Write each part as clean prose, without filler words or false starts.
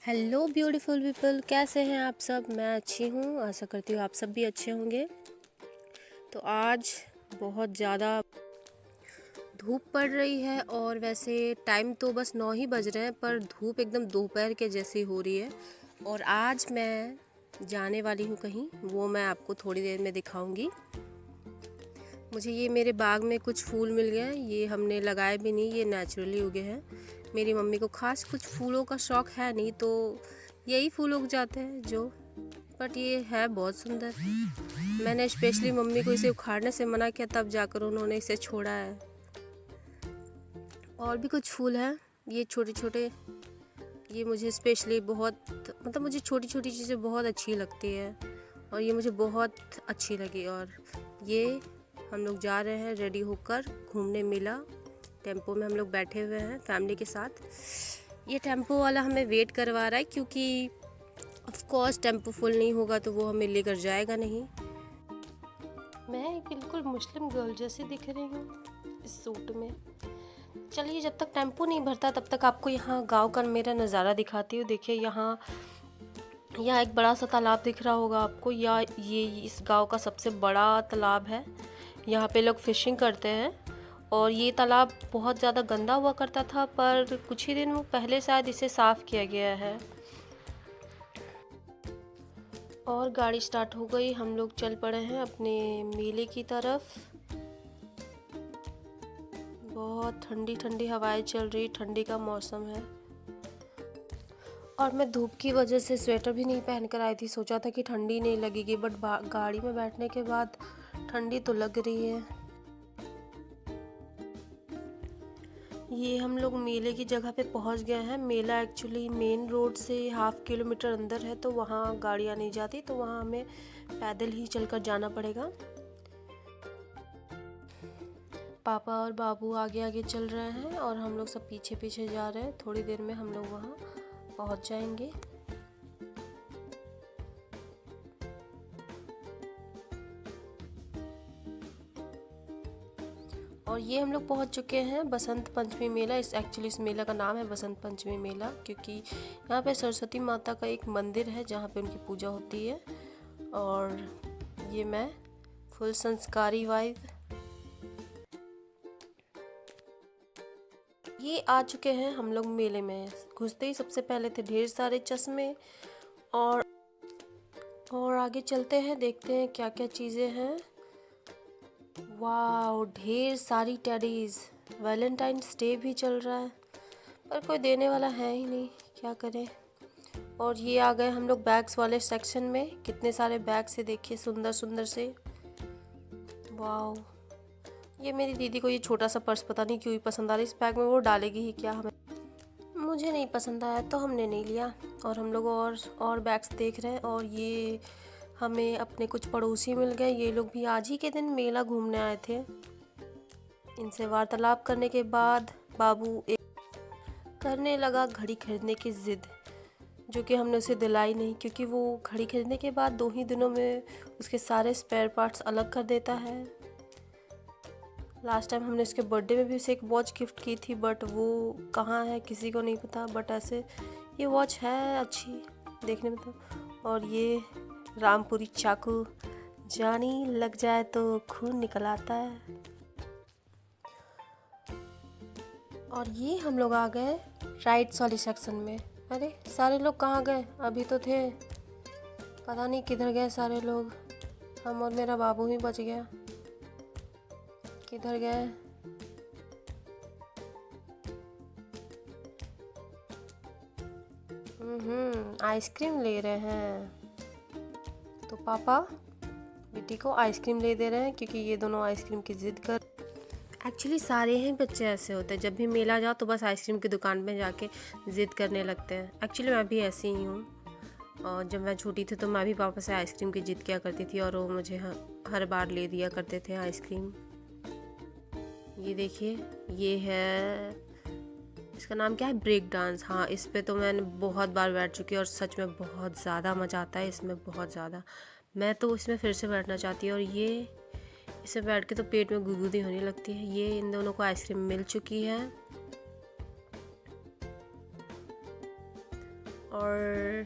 Hello beautiful people, कैसे हैं आप सब। मैं अच्छी हूँ, आशा करती हूँ आप सब भी अच्छे होंगे। तो आज बहुत ज़्यादा धूप पड़ रही है और वैसे टाइम तो बस 9 ही बज रहे हैं, पर धूप एकदम दोपहर के जैसी हो रही है। और आज मैं जाने वाली हूँ कहीं, वो मैं आपको थोड़ी देर में दिखाऊंगी। मुझे ये मेरे बाग में कुछ फूल मिल गए हैं, ये हमने लगाए भी नहीं, ये नेचुरली उगे हैं। मेरी मम्मी को खास कुछ फूलों का शौक़ है नहीं, तो यही फूल उग जाते हैं जो, बट ये है बहुत सुंदर। मैंने स्पेशली मम्मी को इसे उखाड़ने से मना किया, तब जाकर उन्होंने इसे छोड़ा है। और भी कुछ फूल हैं, ये छोटे छोटे, ये मुझे स्पेशली बहुत, मतलब मुझे छोटी छोटी चीज़ें बहुत अच्छी लगती है और ये मुझे बहुत अच्छी लगी। और ये हम लोग जा रहे हैं रेडी होकर घूमने मेला। टेम्पो में हम लोग बैठे हुए हैं फैमिली के साथ। ये टेम्पो वाला हमें वेट करवा रहा है, क्योंकि ऑफ कोर्स टेम्पो फुल नहीं होगा तो वो हमें लेकर जाएगा नहीं। मैं बिल्कुल मुस्लिम गर्ल जैसी दिख रही हूँ इस सूट में। चलिए, जब तक टेम्पो नहीं भरता तब तक आपको यहाँ गांव का मेरा नज़ारा दिखाती हूँ। देखिए, यहाँ एक बड़ा सा तालाब दिख रहा होगा आपको, या ये इस गांव का सबसे बड़ा तालाब है। यहाँ पे लोग फिशिंग करते हैं और ये तालाब बहुत ज़्यादा गंदा हुआ करता था, पर कुछ ही दिन पहले शायद इसे साफ़ किया गया है। और गाड़ी स्टार्ट हो गई, हम लोग चल पड़े हैं अपने मेले की तरफ। बहुत ठंडी ठंडी हवाएं चल रही, ठंडी का मौसम है। और मैं धूप की वजह से स्वेटर भी नहीं पहन कर आई थी, सोचा था कि ठंडी नहीं लगेगी, बट गाड़ी में बैठने के बाद ठंडी तो लग रही है। ये हम लोग मेले की जगह पे पहुंच गए हैं। मेला एक्चुअली मेन रोड से ½ किलोमीटर अंदर है, तो वहाँ गाड़ियाँ नहीं जाती, तो वहाँ हमें पैदल ही चलकर जाना पड़ेगा। पापा और बाबू आगे आगे चल रहे हैं और हम लोग सब पीछे पीछे जा रहे हैं। थोड़ी देर में हम लोग वहाँ पहुँच जाएंगे। और ये हम लोग पहुंच चुके हैं बसंत पंचमी मेला। इस मेला का नाम है बसंत पंचमी मेला, क्योंकि यहाँ पे सरस्वती माता का एक मंदिर है जहाँ पे उनकी पूजा होती है। और ये मैं फुल संस्कारी वाइब। ये आ चुके हैं हम लोग मेले में। घुसते ही सबसे पहले थे ढेर सारे चश्मे, और आगे चलते हैं, देखते हैं क्या क्या चीज़ें हैं। वाह, ढेर सारी टेडीज। वैलेंटाइंस डे भी चल रहा है, पर कोई देने वाला है ही नहीं, क्या करें। और ये आ गए हम लोग बैग्स वाले सेक्शन में। कितने सारे बैग्स है, देखिए सुंदर सुंदर से। वाह, ये मेरी दीदी को ये छोटा सा पर्स पता नहीं क्यों ही पसंद आ रहा है। इस बैग में वो डालेगी ही क्या हमें, मुझे नहीं पसंद आया तो हमने नहीं लिया। और हम लोग और बैग्स देख रहे हैं। और ये हमें अपने कुछ पड़ोसी मिल गए, ये लोग भी आज ही के दिन मेला घूमने आए थे। इनसे वार्तालाप करने के बाद बाबू करने लगा घड़ी खरीदने की ज़िद, जो कि हमने उसे दिलाई नहीं, क्योंकि वो घड़ी खरीदने के बाद 2 ही दिनों में उसके सारे स्पेयर पार्ट्स अलग कर देता है। लास्ट टाइम हमने उसके बर्थडे में भी उसे एक वॉच गिफ्ट की थी, बट वो कहाँ है किसी को नहीं पता। बट ऐसे ये वॉच है अच्छी देखने में तो। और ये रामपुरी चाकू, जानी लग जाए तो खून निकल आता है। और ये हम लोग आ गए राइट्स वाली सेक्शन में। अरे सारे लोग कहाँ गए, अभी तो थे, पता नहीं किधर गए सारे लोग। हम और मेरा बाबू ही बच गया, किधर गए। आइसक्रीम ले रहे हैं, तो पापा बेटी को आइसक्रीम ले दे रहे हैं, क्योंकि ये दोनों आइसक्रीम की ज़िद कर। एक्चुअली सारे ही बच्चे ऐसे होते हैं, जब भी मेला जाओ तो बस आइसक्रीम की दुकान में जाके ज़िद करने लगते हैं। एक्चुअली मैं भी ऐसी ही हूँ, और जब मैं छोटी थी तो मैं भी पापा से आइसक्रीम की ज़िद किया करती थी, और वो मुझे हर बार ले दिया करते थे आइसक्रीम। ये देखिए, ये है, इसका नाम क्या है, ब्रेक डांस। हाँ, इस पे तो मैंने बहुत बार बैठ चुकी हूँ और सच में बहुत ज़्यादा मज़ा आता है इसमें, बहुत ज़्यादा। मैं तो इसमें फिर से बैठना चाहती हूँ। और ये इसमें बैठ के तो पेट में गुदगुदी होने लगती है। ये इन दोनों को आइसक्रीम मिल चुकी है। और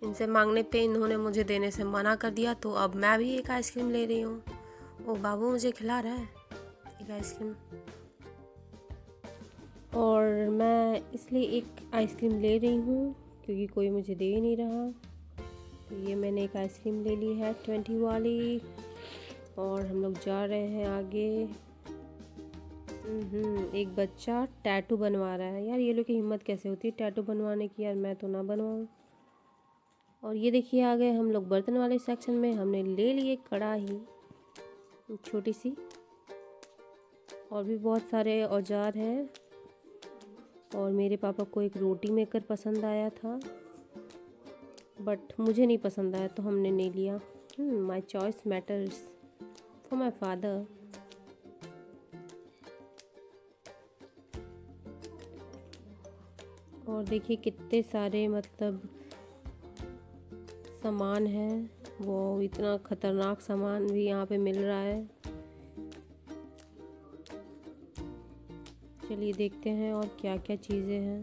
इनसे मांगने पे इन्होंने मुझे देने से मना कर दिया, तो अब मैं भी एक आइसक्रीम ले रही हूँ। ओ बाबू मुझे खिला रहा है एक आइसक्रीम, और मैं इसलिए एक आइसक्रीम ले रही हूँ क्योंकि कोई मुझे दे ही नहीं रहा। तो ये मैंने एक आइसक्रीम ले ली है 20 वाली, और हम लोग जा रहे हैं आगे। एक बच्चा टैटू बनवा रहा है। यार ये लोग की हिम्मत कैसे होती है टैटू बनवाने की, यार मैं तो ना बनवाऊँ। और ये देखिए आ गए हम लोग बर्तन वाले सेक्शन में। हमने ले लिए कढ़ाई छोटी सी, और भी बहुत सारे औजार हैं। और मेरे पापा को एक रोटी मेकर पसंद आया था, बट मुझे नहीं पसंद आया तो हमने नहीं लिया। My choice matters for my father. और देखिए कितने सारे मतलब सामान है, वो इतना खतरनाक सामान भी यहाँ पे मिल रहा है। चलिए देखते हैं और क्या क्या चीज़ें हैं।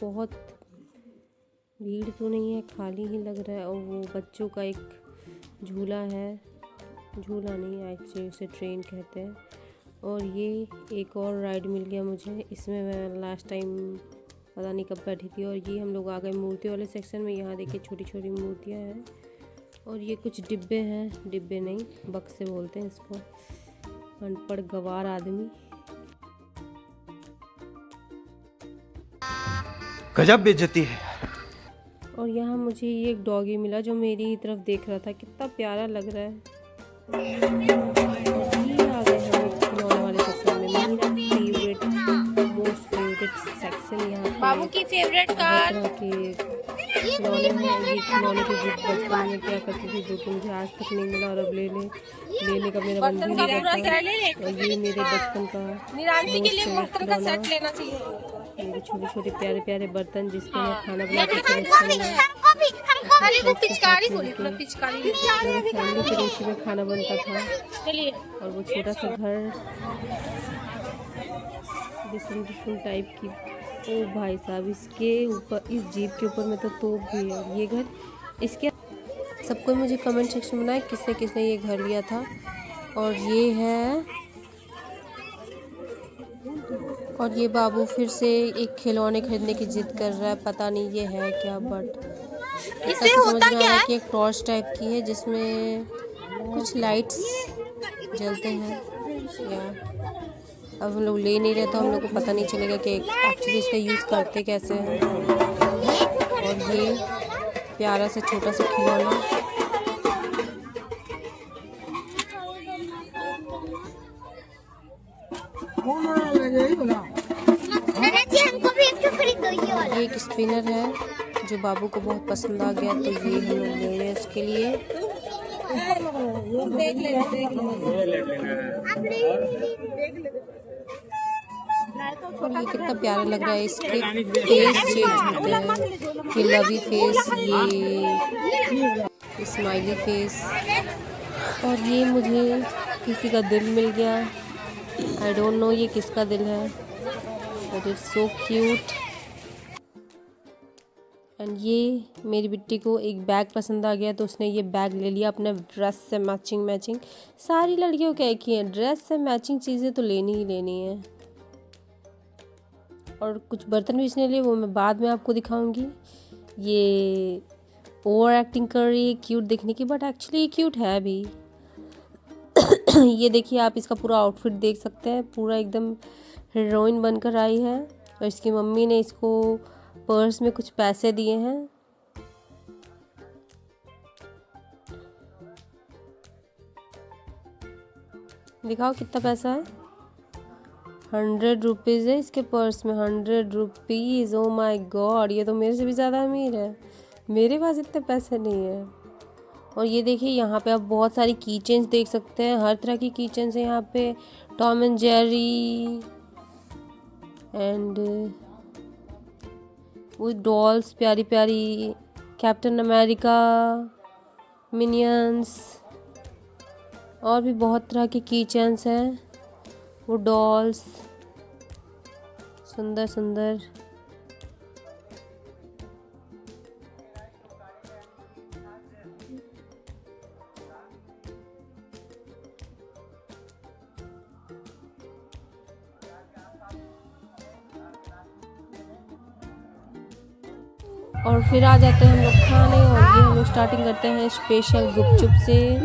बहुत भीड़ तो नहीं है, खाली ही लग रहा है। और वो बच्चों का एक झूला है, झूला नहीं एक्चुअली उसे ट्रेन कहते हैं। और ये एक और राइड मिल गया मुझे, इसमें मैं लास्ट टाइम पता नहीं कब बैठी थी। और ये हम लोग आ गए मूर्ति वाले सेक्शन में। यहाँ देखिए छोटी छोटी मूर्तियाँ हैं, और ये कुछ डिब्बे हैं, डिब्बे नहीं बक्से बोलते हैं इसको, अनपढ़ गवार आदमी। गजब बेइज्जती है। और यहाँ मुझे ये एक डॉगी मिला जो मेरी ही तरफ देख रहा था, कितना प्यारा लग रहा है। ये आ गए हम लोग खिलौने वाले सेक्शन में, मेरा फेवरेट मोस्ट फेवरेट सेक्शन। यहाँ पे बाबू की फेवरेट कार तरह के खिलौने हैं। ये खिलौने की जिद बचपन में क्या करती थी जो कि मुझे आज तक नहीं मिला, और अब लेने का मेरा मन भी नहीं करता। और ये मेरे बचपन का निरांशी के लिए बर्तन का सेट लेना चाहिए। मेरे छोटे छोटे प्यारे प्यारे बर्तन जिसमें मैं खाना बनाती थी पिचकारी बोली, पिचकारी फैमिली के रेसी में खाना बनता था। चलिए। और वो छोटा सा घर डिफरेंट टाइप की। ओ भाई साहब, इसके ऊपर इस जीप के ऊपर में तो तोप भी है। ये घर इसके सबको मुझे कमेंट सेक्शन में बनाए किसने किसने ये घर लिया था। और ये है, और ये बाबू फिर से एक खिलौने खरीदने की जिद कर रहा है, पता नहीं ये है क्या, बट इससे समझ होता में आ क्या रहा है है? कि एक टॉर्च टाइप की है जिसमें कुछ लाइट्स जलते हैं। या अब हम लोग ले नहीं रहे तो हम लोग को पता नहीं चलेगा कि एक्चुअली इसका यूज़ करते कैसे हैं। और ये प्यारा सा छोटा सा खिलौना, हमको भी एक खरीद दो ये वाला। ये एक स्पिनर है जो बाबू को बहुत पसंद आ गया, तो ये हम लोग ले रहे हैं इसके लिए। और ये कितना प्यारा लग रहा है, इसके फेस चेंज होते हैं, ये लवी फेस, ये स्माइली फेस। और ये मुझे किसी का दिल मिल गया, आई डोंट नो ये किसका दिल है, but it's so cute. And ये मेरी बिट्टी को एक बैग पसंद आ गया तो उसने ये बैग ले लिया अपने ड्रेस से मैचिंग। सारी लड़कियों क्या एक ही है, ड्रेस से मैचिंग चीज़ें तो लेनी ही लेनी है। और कुछ बर्तन भी इसने लिए, वो मैं बाद में आपको दिखाऊंगी। ये ओवर एक्टिंग कर रही है क्यूट दिखने की, बट एक्चुअली क्यूट है भी। ये देखिए आप इसका पूरा आउटफिट देख सकते हैं, पूरा एकदम हीरोइन बनकर आई है। और इसकी मम्मी ने इसको पर्स में कुछ पैसे दिए हैं। दिखाओ कितना पैसा है, 100 रुपीज़ है इसके पर्स में, 100 रुपीज़। ओ माय गॉड, ये तो मेरे से भी ज़्यादा अमीर है, मेरे पास इतने पैसे नहीं है। और ये देखिए यहाँ पे आप बहुत सारी की चेन्स देख सकते हैं, हर तरह की की चेन्स है यहाँ पे, टॉम एंड जेरी एंड वो डॉल्स प्यारी प्यारी, कैप्टन अमेरिका, मिनियंस, और भी बहुत तरह की की चेन्स हैं, वो डॉल्स सुंदर सुंदर। और फिर आ जाते हैं हम लोग खाने, और ये हम लोग स्टार्टिंग करते हैं स्पेशल गुपचुप से,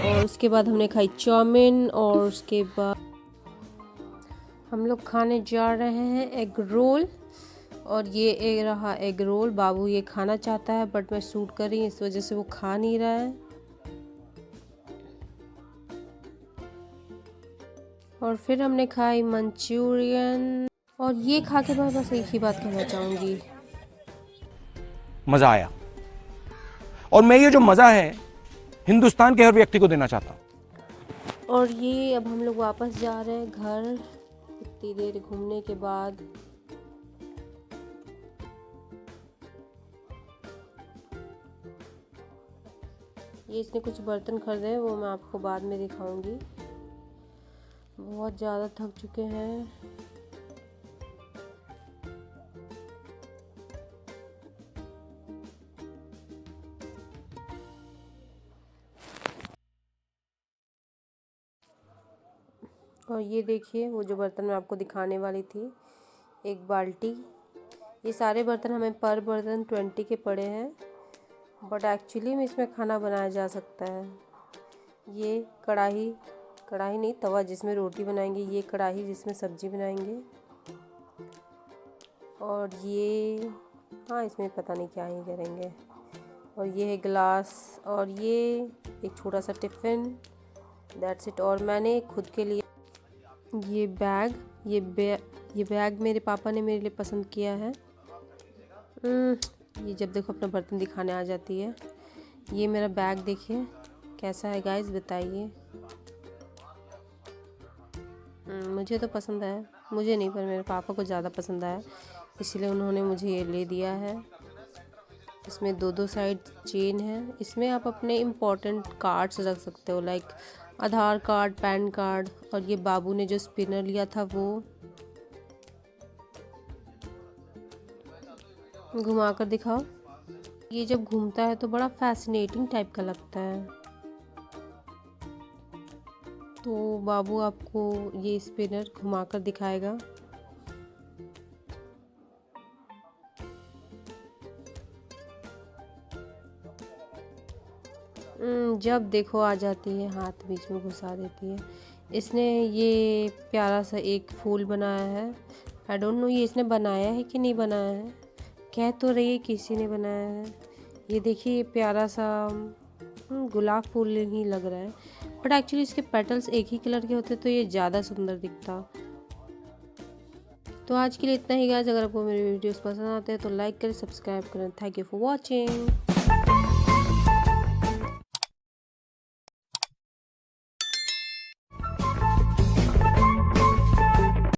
और उसके बाद हमने खाई चाउमीन, और उसके बाद हम लोग खाने जा रहे हैं एग रोल। और ये एक रहा एग रोल। बाबू ये खाना चाहता है बट मैं शूट कर रही हूँ, इस वजह से वो खा नहीं रहा है। और फिर हमने खाई मंचूरियन। और ये खा के मैं बस एक ही बात कहना चाहूँगी, मजा आया। और मैं ये जो मजा है हिंदुस्तान के हर व्यक्ति को देना चाहता हूँ। और ये अब हम लोग वापस जा रहे हैं घर इतनी देर घूमने के बाद। ये इसने कुछ बर्तन खरीदे हैं, वो मैं आपको बाद में दिखाऊंगी। बहुत ज़्यादा थक चुके हैं। और ये देखिए वो जो बर्तन मैं आपको दिखाने वाली थी, एक बाल्टी। ये सारे बर्तन हमें पर बर्तन 20 के पड़े हैं, बट एक्चुअली में इसमें खाना बनाया जा सकता है। ये कढ़ाई नहीं, तवा जिसमें रोटी बनाएंगे, ये कढ़ाई जिसमें सब्जी बनाएंगे, और ये हाँ इसमें पता नहीं क्या ही करेंगे। और ये है गिलास, और ये एक छोटा सा टिफ़िन, दैट्स इट। और मैंने खुद के लिए ये बैग मेरे पापा ने मेरे लिए पसंद किया है। ये जब देखो अपना बर्तन दिखाने आ जाती है। ये मेरा बैग देखिए कैसा है गाइस, बताइए। मुझे तो पसंद है, मुझे नहीं पर मेरे पापा को ज़्यादा पसंद आया, इसलिए उन्होंने मुझे ये ले दिया है। इसमें 2 साइड चेन है। इसमें आप अपने इम्पोर्टेंट कार्ड्स रख सकते हो, लाइक आधार कार्ड, पैन कार्ड। और ये बाबू ने जो स्पिनर लिया था वो घुमा कर दिखाओ। ये जब घूमता है तो बड़ा फैसिनेटिंग टाइप का लगता है। तो बाबू आपको ये स्पिनर घुमा कर दिखाएगा। जब देखो आ जाती है, हाथ बीच में घुसा देती है। इसने ये प्यारा सा एक फूल बनाया है। आई डोंट नो ये इसने बनाया है कि नहीं बनाया है, कह तो रही है किसी ने बनाया है। ये देखिए ये प्यारा सा गुलाब फूल ही लग रहा है, बट एक्चुअली इसके पेटल्स एक ही कलर के होते तो ये ज़्यादा सुंदर दिखता। तो आज के लिए इतना ही गाइस। अगर आपको मेरे वीडियोस पसंद आते हैं तो लाइक करें, सब्सक्राइब करें। Thank you for watching.